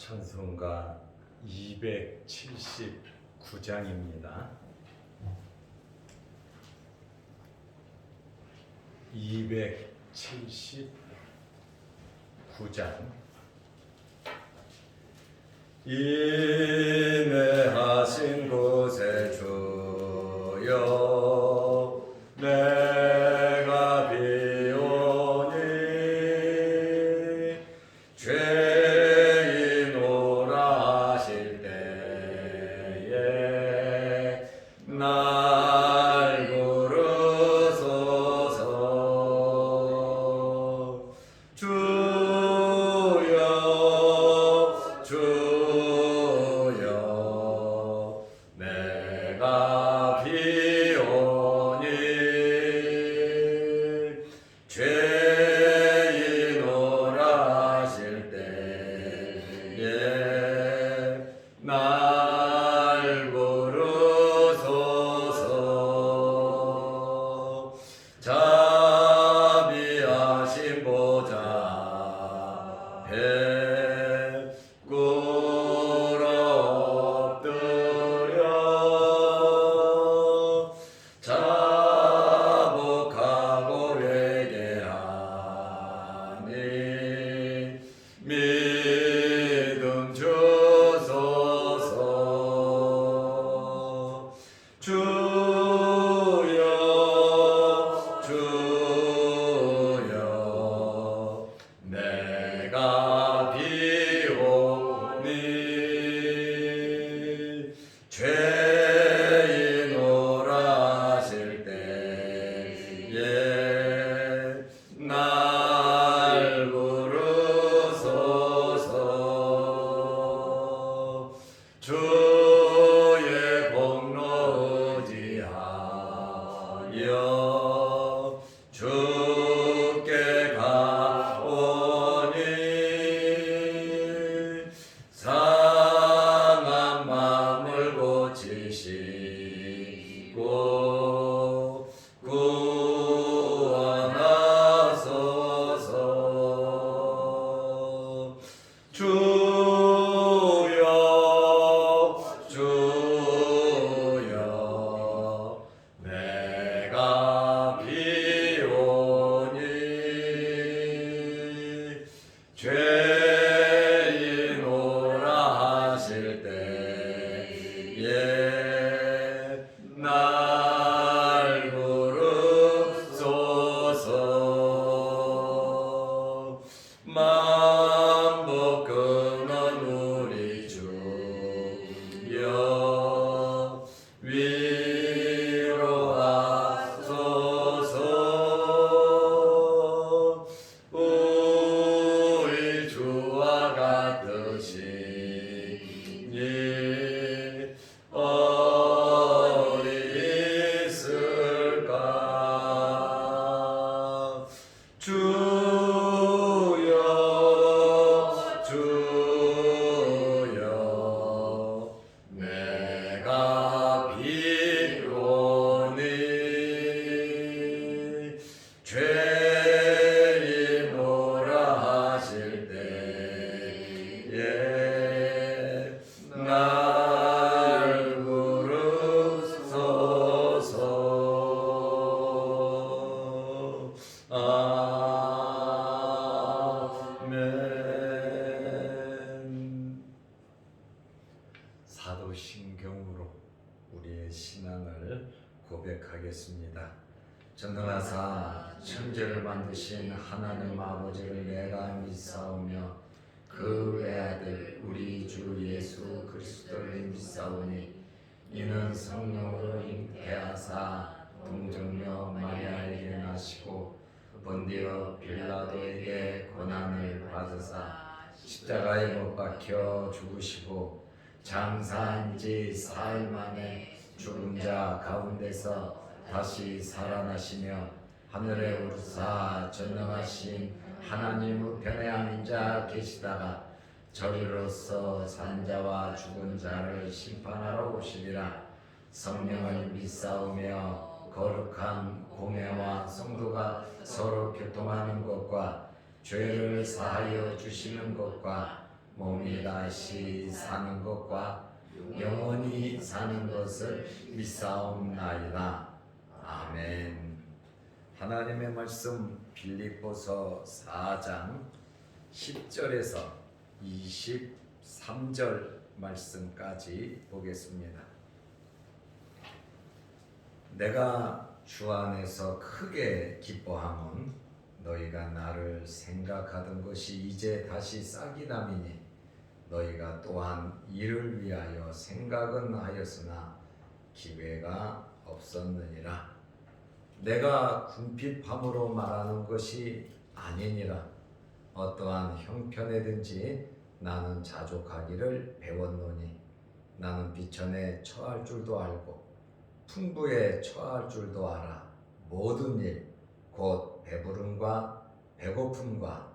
찬송가 279장입니다. 279장. 인내하신 곳에 주여 내가 비오니 죄인오라 하실 때에 날 부르소서. 주여 주여 내가 비오니 죄인오라 하실 때에 날 부르소서. 자비하신 보좌 꿇어 엎드려 자복하고 회개하니 믿음 주소서. 주여 주여 내가 비오니 죄인오라 하실 때에 날 부르소서. 주의 공로 의지하여 주께 가오니 상한 마음을 고치시고 구원하소서. 주여 주여 내가 비오니 죄인오라 하실 때에 날 부르소서. 만복 끊은 우리 주여 위로하소서. 우리 주와 같으시니 어디 있을까. 주여 주여 내가 비오니 죄인오라 하실 때에 날 부르소서. 아멘. 사도신경으로 우리의 신앙을 고백하겠습니다. 전능하사 천지를 만드신 하나님 아버지를 내가 믿사오며 그 외아들 우리 주 예수 그리스도를 믿사오니 이는 성령으로 잉태하사 동정녀 마리아에게 나시고 본디오 빌라도에게 고난을 받으사 십자가에 못 박혀 죽으시고 장사한 지 사흘 만에 죽은 자 가운데서 다시 살아나시며 하늘에 오르사 전능하신 하나님 우편에 앉아 계시다가 저리로서 산 자와 죽은 자를 심판하러 오시리라. 성령을 믿사오며 거룩한 공회와 성도가 서로 교통하는 것과 죄를 사하여 주시는 것과 몸이 다시 사는 것과 영원히 사는 것을 믿사옵나이다. 아멘. 하나님의 말씀 빌립보서 4장 10절에서 23절 말씀까지 보겠습니다. 내가 주 안에서 크게 기뻐함은 너희가 나를 생각하던 것이 이제 다시 싹이 남이니 너희가 또한 이를 위하여 생각은 하였으나 기회가 없었느니라. 내가 궁핍함으로 말하는 것이 아니니라. 어떠한 형편에든지 나는 자족하기를 배웠노니 나는 비천에 처할 줄도 알고 풍부에 처할 줄도 알아. 모든 일 곧 배부름과 배고픔과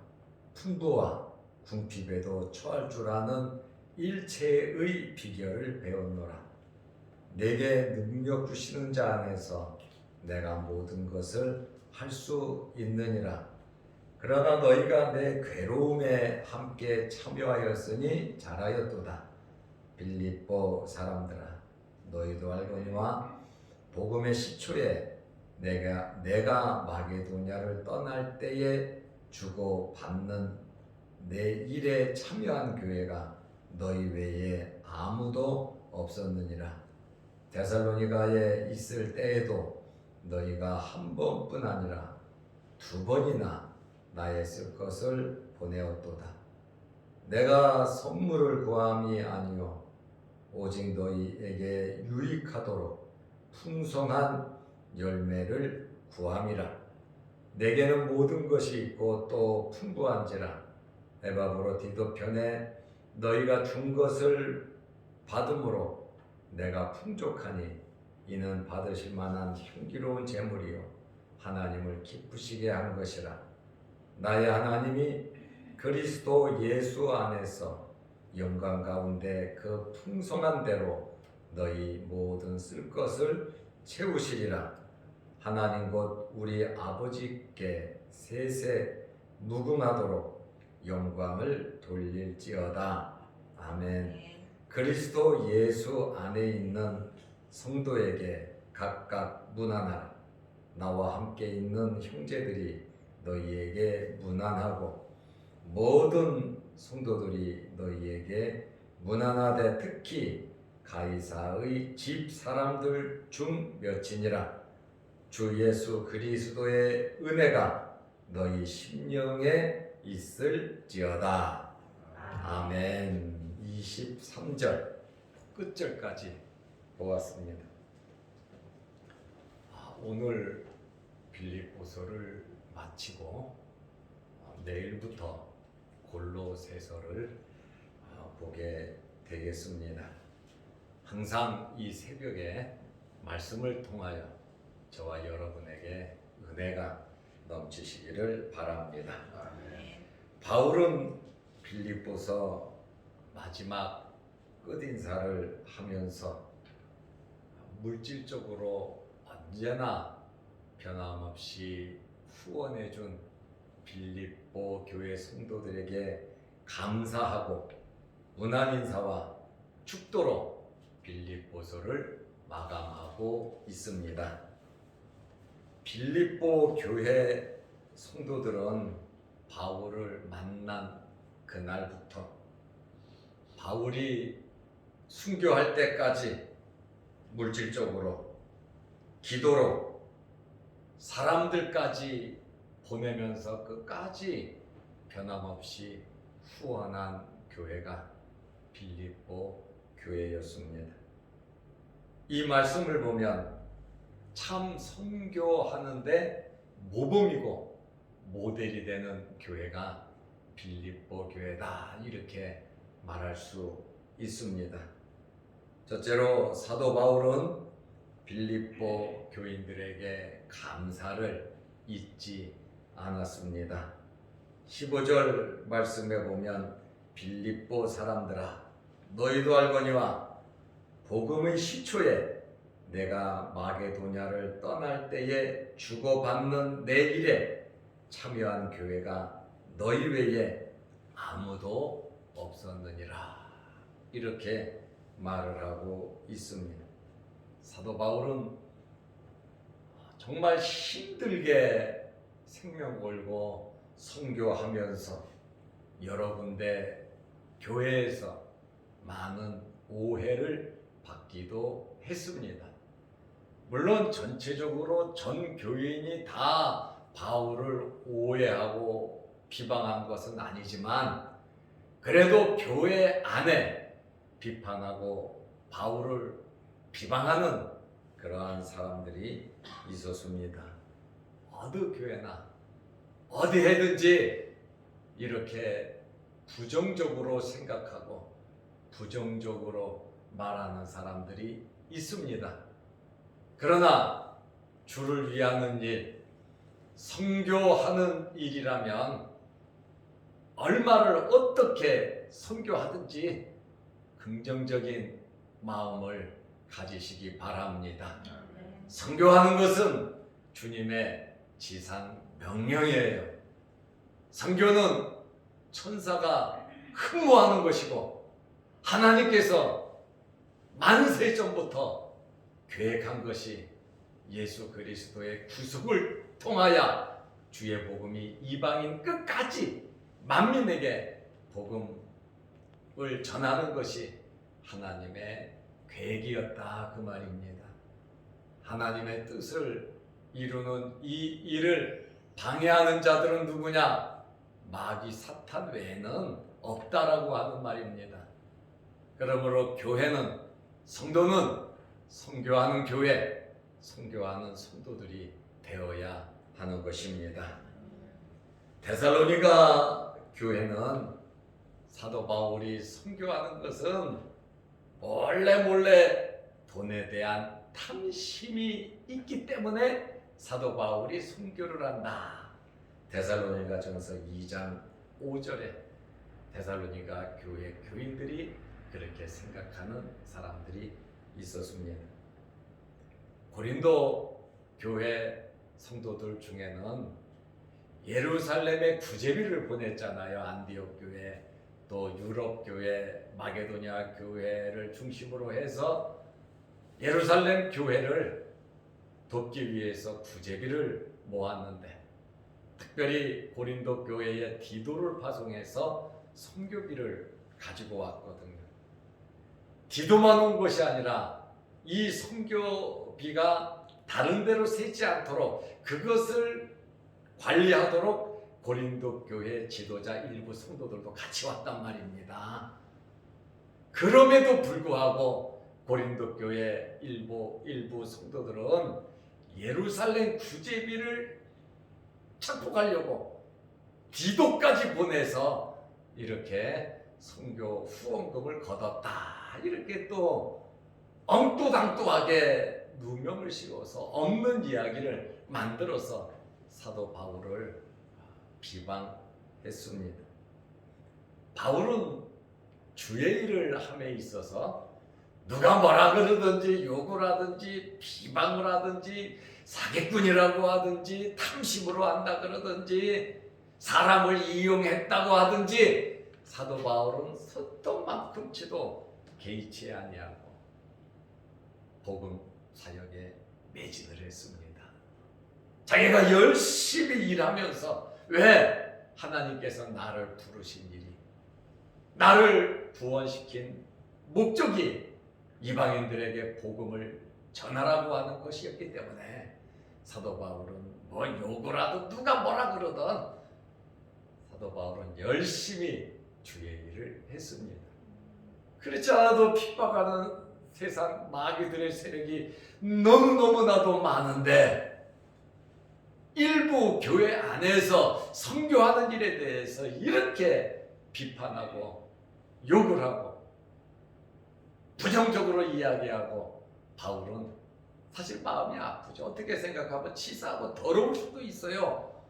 풍부와 궁핍에도 처할 줄 아는 일체의 비결을 배웠노라. 내게 능력 주시는 자 안에서 내가 모든 것을 할 수 있느니라. 그러나 너희가 내 괴로움에 함께 참여하였으니 잘하였도다. 빌립보 사람들아, 너희도 알거니와 복음의 시초에 내가 마게도냐를 떠날 때에 주고 받는 내 일에 참여한 교회가 너희 외에 아무도 없었느니라. 데살로니가에 있을 때에도 너희가 한 번뿐 아니라 두 번이나 나의 쓸 것을 보내었도다. 내가 선물을 구함이 아니요 오직 너희에게 유익하도록 풍성한 열매를 구함이라. 내게는 모든 것이 있고 또 풍부한지라. 에바브로 편에 너희가 준 것을 받음으로 내가 풍족하니 이는 받으실 만한 향기로운 제물이요 하나님을 기쁘시게 한 것이라. 나의 하나님이 그리스도 예수 안에서 영광 가운데 그 풍성한 대로 너희 모든 쓸 것을 채우시리라. 하나님 곧 우리 아버지께 세세 무궁하도록 영광을 돌릴지어다. 아멘. 그리스도 예수 안에 있는 성도에게 각각 문안하라. 나와 함께 있는 형제들이 너희에게 문안하고 모든 성도들이 너희에게 문안하되 특히 가이사의 집 사람들 중 몇이니라. 주 예수 그리스도의 은혜가 너희 심령에 있을지어다. 아멘. 23절 끝절까지 보았습니다. 오늘 빌립보서를 마치고 내일부터 골로새서를 보게 되겠습니다. 항상 이 새벽에 말씀을 통하여 저와 여러분에게 은혜가 넘치시기를 바랍니다. 바울은 빌립보서 마지막 끝인사를 하면서 물질적으로 언제나 변함없이 후원해준 빌립보 교회 성도들에게 감사하고 문안인사와 축도로 빌립보서를 마감하고 있습니다. 빌립보 교회 성도들은 바울을 만난 그날부터 바울이 순교할 때까지 물질적으로 기도로 사람들까지 보내면서 끝까지 변함없이 후원한 교회가 빌립보 교회였습니다. 이 말씀을 보면 참 선교하는데 모범이고 모델이 되는 교회가 빌립보 교회다, 이렇게 말할 수 있습니다. 첫째로 사도 바울은 빌립보 교인들에게 감사를 잊지 않았습니다. 15절 말씀에 보면 빌립보 사람들아, 너희도 알거니와 복음의 시초에 내가 마게도냐를 떠날 때에 주고받는 내 일에 참여한 교회가 너희 외에 아무도 없었느니라. 이렇게 말을 하고 있습니다. 사도 바울은 정말 힘들게 생명 걸고 선교하면서 여러 군데 교회에서 많은 오해를 받기도 했습니다. 물론 전체적으로 전 교인이 다 바울을 오해하고 비방한 것은 아니지만 그래도 교회 안에 비판하고 바울을 비방하는 그러한 사람들이 있었습니다. 어느 교회나 어디 해든지 이렇게 부정적으로 생각하고 부정적으로 말하는 사람들이 있습니다. 그러나 주를 위하는 일, 선교하는 일이라면 얼마를 어떻게 선교하든지 긍정적인 마음을 가지시기 바랍니다. 선교하는 것은 주님의 지상 명령이에요. 선교는 천사가 흠모하는 것이고 하나님께서 만세 전부터 계획한 것이 예수 그리스도의 구속을 통하여 주의 복음이 이방인 끝까지 만민에게 복음을 전하는 것이 하나님의 계획이었다 그 말입니다. 하나님의 뜻을 이루는 이 일을 방해하는 자들은 누구냐? 마귀 사탄 외에는 없다라고 하는 말입니다. 그러므로 교회는, 성도는 선교하는 교회, 선교하는 성도들이 되어야 하는 것입니다. 데살로니가 교회는 사도 바울이 선교하는 것은 몰래 돈에 대한 탐심이 있기 때문에 사도 바울이 선교를 한다. 데살로니가 전서 2장 5절에 데살로니가 교회 교인들이 그렇게 생각하는 사람들이 있었습니다. 고린도 교회 성도들 중에는 예루살렘에 구제비를 보냈잖아요. 안디옥 교회, 또 유럽 교회, 마게도냐 교회를 중심으로 해서 예루살렘 교회를 돕기 위해서 구제비를 모았는데 특별히 고린도 교회에 디도를 파송해서 선교비를 가지고 왔거든요. 디도만 온 것이 아니라 이 선교비가 다른 데로 새지 않도록 그것을 관리하도록 고린도 교회 지도자 일부 성도들도 같이 왔단 말입니다. 그럼에도 불구하고 고린도 교회 일부 성도들은 예루살렘 구제비를 착복하려고 디도까지 보내서 이렇게 선교 후원금을 거뒀다. 이렇게 또 엉뚱당뚱하게 누명을 씌워서 없는 이야기를 만들어서 사도 바울을 비방했습니다. 바울은 주의 일을 함에 있어서 누가 뭐라 그러든지 욕을 하든지 비방을 하든지 사기꾼이라고 하든지 탐심으로 한다 그러든지 사람을 이용했다고 하든지 사도 바울은 섰던만큼치도 개의치 아니하고 복음 사역에 매진을 했습니다. 자기가 열심히 일하면서 왜 하나님께서 나를 부르신 일이 나를 구원시킨 목적이 이방인들에게 복음을 전하라고 하는 것이었기 때문에 사도 바울은 뭐 욕을 하든 누가 뭐라 그러든 사도 바울은 열심히 주의 일을 했습니다. 그렇지 않아도 핍박하는 세상 마귀들의 세력이 너무나도 많은데 일부 교회 안에서 선교하는 일에 대해서 이렇게 비판하고 욕을 하고 부정적으로 이야기하고 바울은 사실 마음이 아프죠. 어떻게 생각하면 치사하고 더러울 수도 있어요.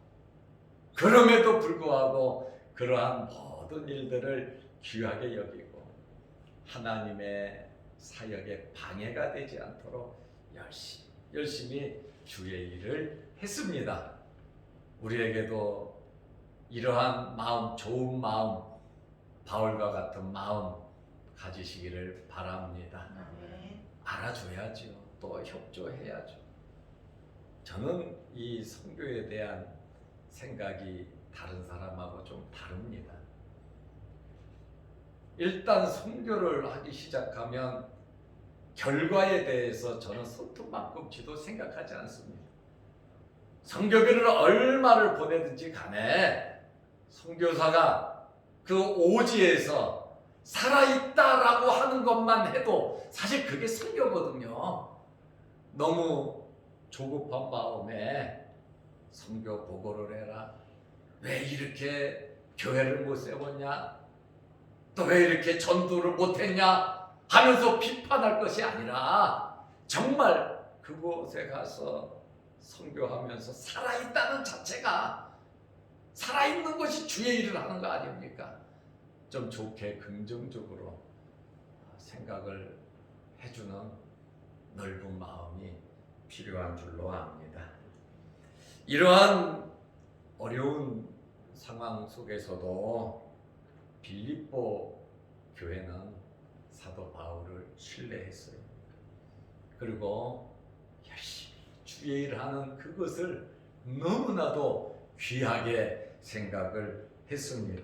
그럼에도 불구하고 그러한 모든 일들을 귀하게 여기고 하나님의 사역에 방해가 되지 않도록 열심히 주의 일을 했습니다. 우리에게도 이러한 마음, 좋은 마음, 바울과 같은 마음 가지시기를 바랍니다. 알아줘야죠. 또 협조해야죠. 저는 이 선교에 대한 생각이 다른 사람하고 좀 다릅니다. 일단 선교를 하기 시작하면 결과에 대해서 저는 손톱만큼지도 생각하지 않습니다. 선교비를 얼마를 보내든지 간에 선교사가 그 오지에서 살아있다라고 하는 것만 해도 사실 그게 선교거든요. 너무 조급한 마음에 선교 보고를 해라. 왜 이렇게 교회를 못 세웠냐? 또 왜 이렇게 전도를 못했냐? 하면서 비판할 것이 아니라 정말 그곳에 가서 선교하면서 살아있다는 자체가, 살아있는 것이 주의 일을 하는 거 아닙니까? 좀 좋게 긍정적으로 생각을 해주는 넓은 마음이 필요한 줄로 압니다. 이러한 어려운 상황 속에서도 빌립보 교회는 사도 바울을 신뢰했어요. 그리고 열심히 주의 일을 하는 그것을 너무나도 귀하게 생각을 했습니다.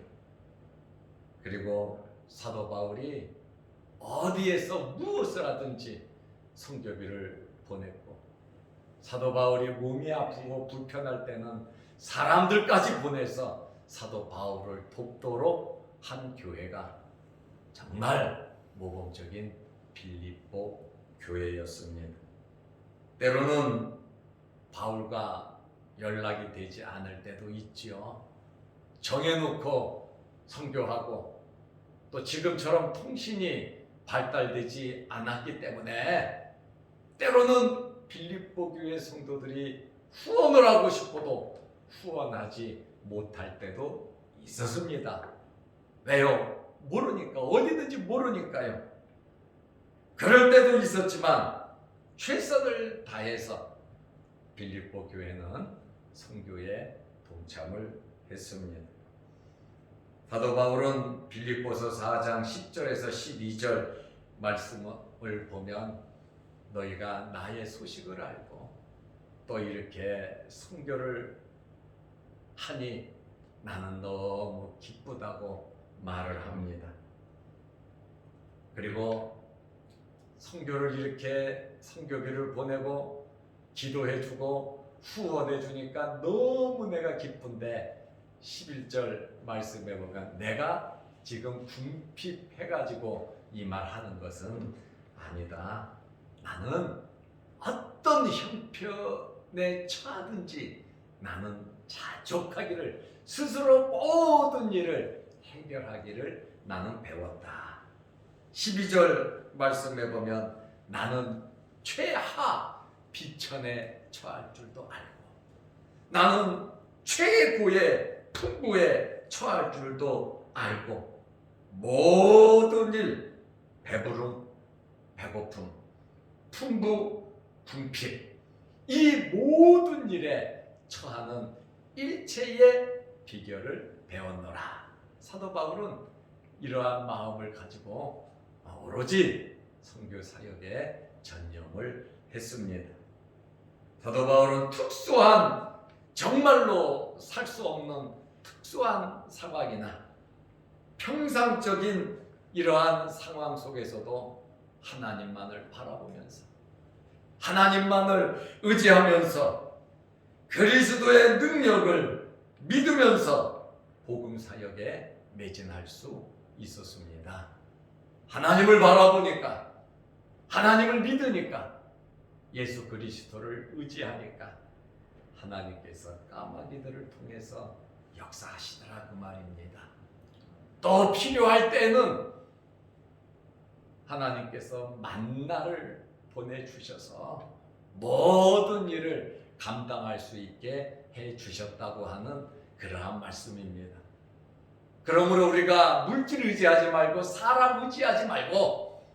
그리고 사도 바울이 어디에서 무엇을 하든지 선교비를 보냈고, 사도 바울이 몸이 아프고 불편할 때는 사람들까지 보내서 사도 바울을 돕도록 한 교회가 정말 모범적인 빌립보 교회였습니다. 때로는 바울과 연락이 되지 않을 때도 있지요. 정해놓고 선교하고 또 지금처럼 통신이 발달되지 않았기 때문에 때로는 빌립보 교회 성도들이 후원을 하고 싶어도 후원하지 못할 때도 있었습니다. 왜요? 모르니까, 어디든지 모르니까요. 그럴 때도 있었지만 최선을 다해서 빌립보 교회는 선교에 동참을 했습니다. 사도 바울은 빌립보서 4장 10절에서 12절 말씀을 보면 너희가 나의 소식을 알고 또 이렇게 선교를 하니 나는 너무 기쁘다고 말을 합니다. 그리고 선교를 이렇게 선교비를 보내고 기도해주고 후원해주니까 너무 내가 기쁜데 11절 말씀에 보면 내가 지금 궁핍해가지고 이 말하는 것은 아니다. 나는 어떤 형편에 처하든지 나는 자족하기를, 스스로 모든 일을 해결하기를 나는 배웠다. 12절 말씀에 보면 나는 최하 비천에 처할 줄도 알고 나는 최고의 풍부에 처할 줄도 알고 모든 일, 배부름, 배고픔, 풍부, 궁핍, 이 모든 일에 처하는 일체의 비결을 배웠노라. 사도 바울은 이러한 마음을 가지고 오로지 선교 사역에 전념을 했습니다. 사도 바울은 특수한, 정말로 살 수 없는 특수한 상황이나 평상적인 이러한 상황 속에서도 하나님만을 바라보면서 하나님만을 의지하면서 그리스도의 능력을 믿으면서 복음 사역에 매진할 수 있었습니다. 하나님을 바라보니까, 하나님을 믿으니까, 예수 그리스도를 의지하니까 하나님께서 까마귀들을 통해서 역사하시더라 그 말입니다. 또 필요할 때는 하나님께서 만나를 보내주셔서 모든 일을 감당할 수 있게 해주셨다고 하는 그러한 말씀입니다. 그러므로 우리가 물질 의지하지 말고 사람 의지하지 말고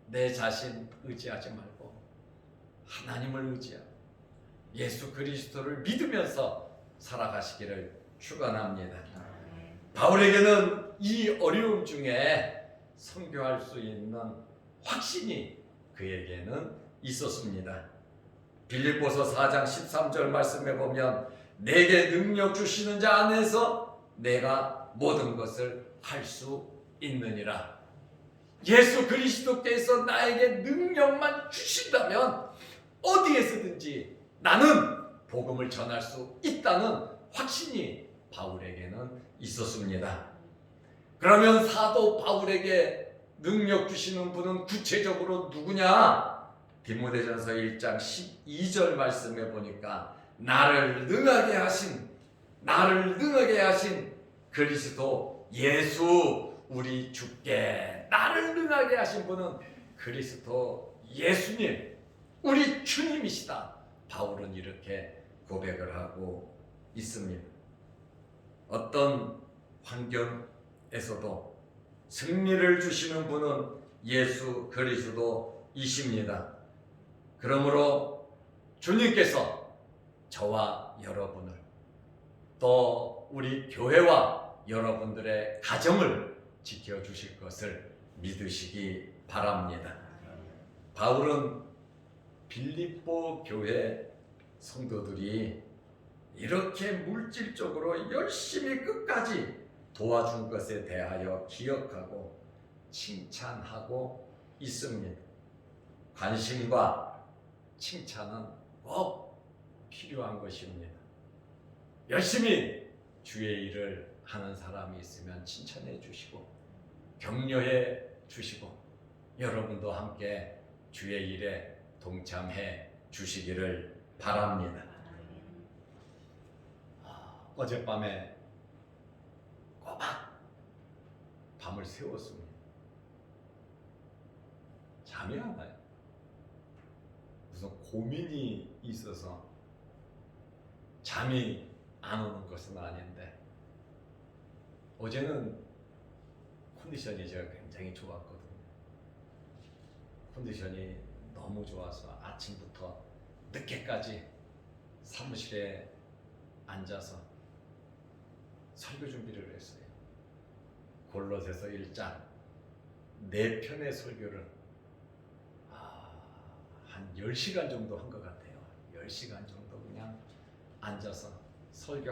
내 자신 의지하지 말고 하나님을 의지하고 예수 그리스도를 믿으면서 살아가시기를 축원합니다. 바울에게는 이 어려움 중에 선교할 수 있는 확신이 그에게는 있었습니다. 빌립보서 4장 13절 말씀에 보면 내게 능력 주시는 자 안에서 내가 모든 것을 할 수 있느니라. 예수 그리스도께서 나에게 능력만 주신다면 어디에서든지 나는 복음을 전할 수 있다는 확신이 바울에게는 있었습니다. 그러면 사도 바울에게 능력 주시는 분은 구체적으로 누구냐? 디모데전서 1장 12절 말씀에 보니까 나를 능하게 하신 그리스도 예수 우리 주께 나를 능하게 하신 분은 그리스도 예수님 우리 주님이시다. 바울은 이렇게 고백을 하고 있습니다. 어떤 환경에서도 승리를 주시는 분은 예수 그리스도이십니다. 그러므로 주님께서 저와 여러분을 또 우리 교회와 여러분들의 가정을 지켜주실 것을 믿으시기 바랍니다. 바울은 빌립보 교회 성도들이 이렇게 물질적으로 열심히 끝까지 도와준 것에 대하여 기억하고 칭찬하고 있습니다. 관심과 칭찬은 꼭 필요한 것입니다. 열심히 주의 일을 하는 사람이 있으면 칭찬해 주시고 격려해 주시고 여러분도 함께 주의 일에 동참해 주시기를 바랍니다. 어젯밤에 꼬박 밤을 새웠습니다. 잠이 안 나요. 무슨 고민이 있어서 잠이 안 오는 것은 아닌데 어제는 컨디션이 제가 굉장히 좋았거든요. 컨디션이 너무 좋아서 아침부터 늦게까지 사무실에 앉아서 설교 준비를 했어요. 골로새서 1장 4편의 설교를 한 10시간 정도 한 것 같아요. 10시간 정도 그냥 앉아서 설교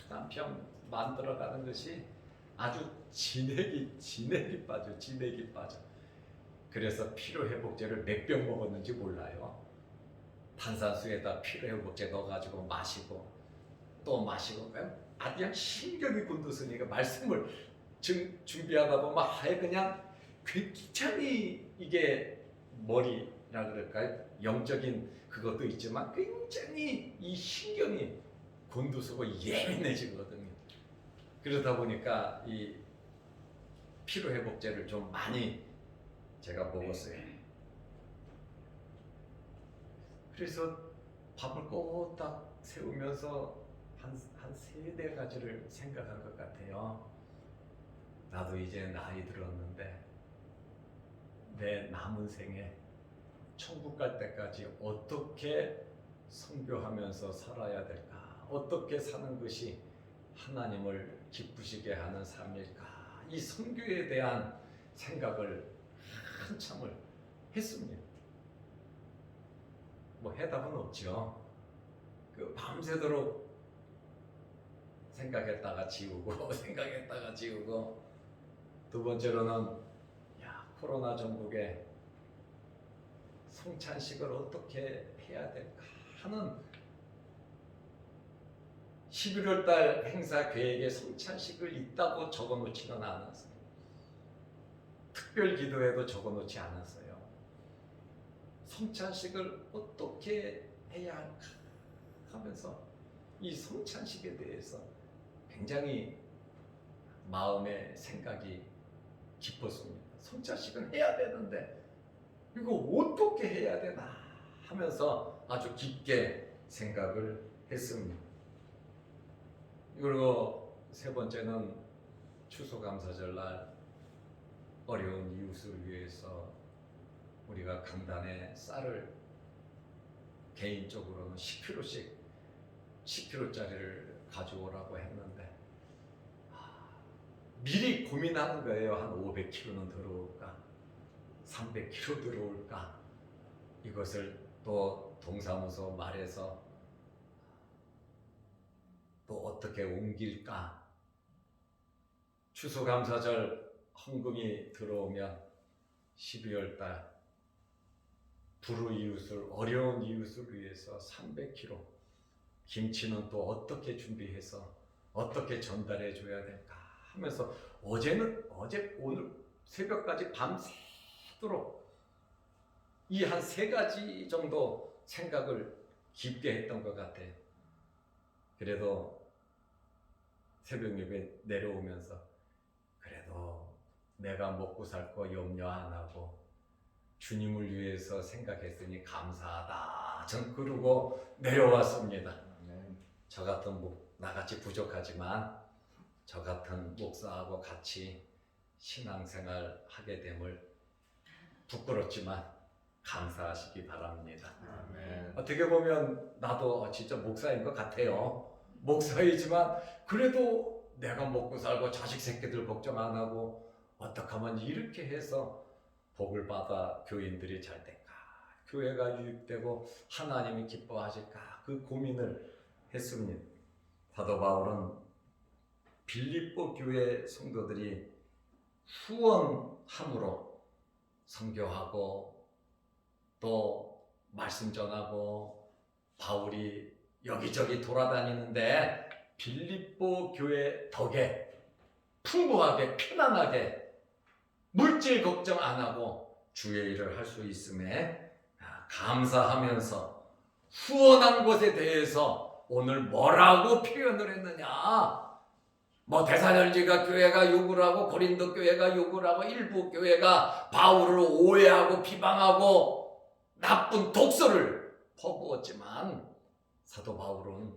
한 편 만들어가는 것이 아주 진액이 빠져. 그래서 피로회복제를 몇 병 먹었는지 몰라요. 탄산수에다 피로회복제 넣어가지고 마시고 또 마시고 아주 그냥 신경이 곤두서니까 말씀을 준비하다 보면 아예 그냥 굉장히 이게 머리라 그럴까요? 영적인 그것도 있지만 굉장히 이 신경이 곤두서고 예민해지거든요. 그러다 보니까 이 피로회복제를 좀 많이 제가 먹었어요. 그래서 밥을 꼬딱 세우면서 한 3-4가지를 생각한 것 같아요. 나도 이제 나이 들었는데 내 남은 생에 천국 갈 때까지 어떻게 선교하면서 살아야 될까? 어떻게 사는 것이 하나님을 기쁘시게 하는 삶일까? 이 선교에 대한 생각을 한참을 했습니다. 뭐 해답은 없죠. 그 밤새도록 생각했다가 지우고 두 번째로는 코로나 전국에 성찬식을 어떻게 해야 될까 하는 11월 달 행사 계획에 성찬식을 있다고 적어놓지는 않았어요. 특별 기도에도 적어놓지 않았어요. 성찬식을 어떻게 해야 할까 하면서 이 성찬식에 대해서 굉장히 마음의 생각이 깊었습니다. 성찬식은 해야 되는데 이거 어떻게 해야 되나 하면서 아주 깊게 생각을 했습니다. 그리고 세 번째는 추수감사절날 어려운 이웃을 위해서 우리가 강단에 쌀을 개인적으로는 10kg짜리를 가져오라고 했는데 미리 고민하는 거예요. 한 500km는 들어올까? 300km 들어올까? 이것을 또 동사무소 말해서 또 어떻게 옮길까? 추수감사절 헌금이 들어오면 12월 달 불우이웃을 어려운 이웃을 위해서 300kg 김치는 또 어떻게 준비해서 어떻게 전달해 줘야 될까 하면서 어제 오늘 새벽까지 밤새도록 이 한 3가지 정도 생각을 깊게 했던 것 같아요. 그래도 새벽 예배 내려오면서 그래도 내가 먹고 살 거 염려 안 하고 주님을 위해서 생각했으니 감사하다. 전 그러고 내려왔습니다. 저 같은 나같이 부족하지만 저 같은 목사하고 같이 신앙생활 하게 됨을 부끄럽지만 감사하시기 바랍니다. 아멘. 어떻게 보면 나도 진짜 목사인 것 같아요. 목사이지만 그래도 내가 먹고 살고 자식 새끼들 걱정 안 하고 어떻게 하면 이렇게 해서 복을 받아 교인들이 잘 될까, 교회가 유익되고 하나님이 기뻐하실까, 그 고민을 했습니다. 사도 바울은 빌립보 교회 성도들이 후원함으로 선교하고 또 말씀 전하고 바울이 여기저기 돌아다니는데 빌립보 교회 덕에 풍부하게 편안하게 물질 걱정 안 하고 주의 일을 할 수 있음에 감사하면서 후원한 것에 대해서 오늘 뭐라고 표현을 했느냐? 뭐 데살로니가 교회가 욕을 하고 고린도 교회가 욕을 하고 일부 교회가 바울을 오해하고 비방하고 나쁜 독소를 퍼부었지만 사도 바울은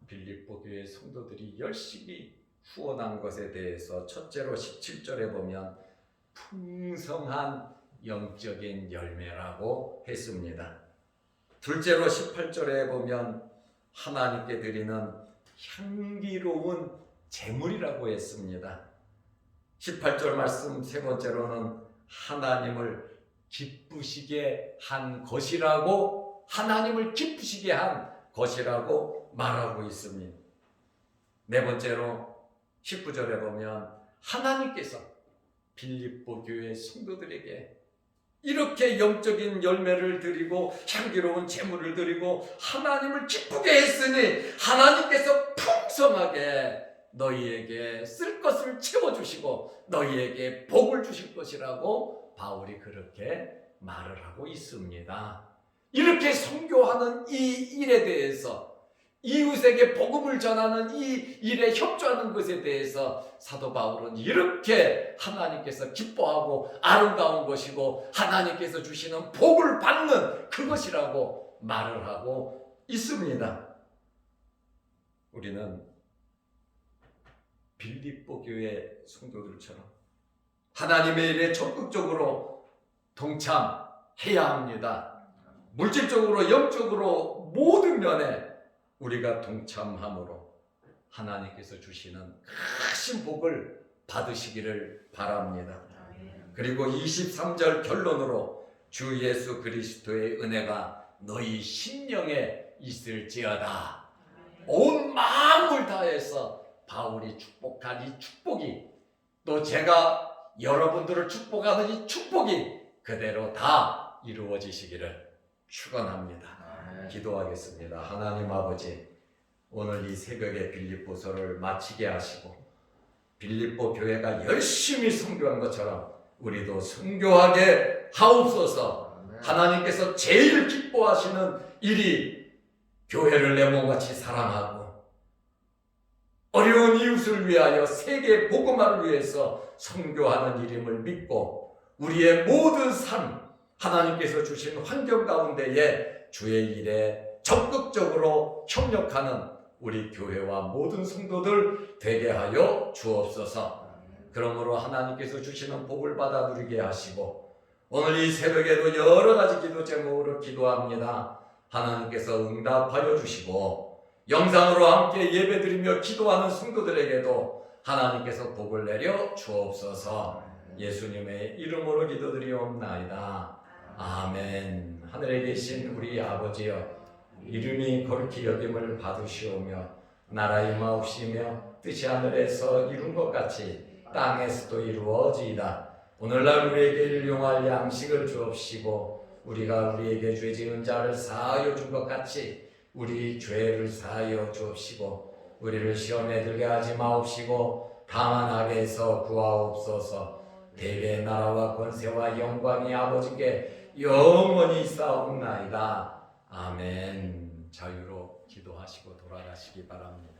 빌립보 교회 성도들이 열심히 후원한 것에 대해서 첫째로 17절에 보면 풍성한 영적인 열매라고 했습니다. 둘째로 18절에 보면 하나님께 드리는 향기로운 제물이라고 했습니다. 18절 말씀 세 번째로는 하나님을 기쁘시게 한 것이라고, 하나님을 기쁘시게 한 것이라고 말하고 있습니다. 네 번째로 19절에 보면 하나님께서 빌립보 교회 성도들에게 이렇게 영적인 열매를 드리고 향기로운 제물을 드리고 하나님을 기쁘게 했으니 하나님께서 풍성하게 너희에게 쓸 것을 채워주시고 너희에게 복을 주실 것이라고 바울이 그렇게 말을 하고 있습니다. 이렇게 선교하는 이 일에 대해서, 이웃에게 복음을 전하는 이 일에 협조하는 것에 대해서 사도 바울은 이렇게 하나님께서 기뻐하고 아름다운 것이고 하나님께서 주시는 복을 받는 그것이라고 말을 하고 있습니다. 우리는 빌립보 교회 성도들처럼 하나님의 일에 적극적으로 동참해야 합니다. 물질적으로 영적으로 모든 면에 우리가 동참함으로 하나님께서 주시는 크신 복을 받으시기를 바랍니다. 그리고 23절 결론으로 주 예수 그리스도의 은혜가 너희 심령에 있을지어다. 온 마음을 다해서 바울이 축복한 이 축복이, 또 제가 여러분들을 축복하는 이 축복이 그대로 다 이루어지시기를 축원합니다. 기도하겠습니다. 하나님 아버지, 오늘 이 새벽에 빌립보서를 마치게 하시고 빌립보 교회가 열심히 선교한 것처럼 우리도 선교하게 하옵소서. 하나님께서 제일 기뻐하시는 일이 교회를 내 몸같이 사랑하고 어려운 이웃을 위하여 세계 복음화를 위해서 선교하는 일임을 믿고 우리의 모든 삶, 하나님께서 주신 환경 가운데에 주의 일에 적극적으로 협력하는 우리 교회와 모든 성도들 되게 하여 주옵소서. 그러므로 하나님께서 주시는 복을 받아 누리게 하시고 오늘 이 새벽에도 여러 가지 기도 제목으로 기도합니다. 하나님께서 응답하여 주시고 영상으로 함께 예배드리며 기도하는 성도들에게도 하나님께서 복을 내려 주옵소서. 예수님의 이름으로 기도드리옵나이다. 아멘. 하늘에 계신 우리 아버지여, 이름이 거룩히 여김을 받으시오며 나라 임하옵시며 뜻이 하늘에서 이룬 것 같이 땅에서도 이루어지이다. 오늘날 우리에게 일용할 양식을 주옵시고 우리가 우리에게 죄 지은 자를 사하여 준 것 같이 우리 죄를 사하여 주옵시고 우리를 시험에 들게 하지 마옵시고 다만 악에서 구하옵소서. 대개의 나라와 권세와 영광이 아버지께 영원히 있사옵나이다. 아멘. 자유로 기도하시고 돌아가시기 바랍니다.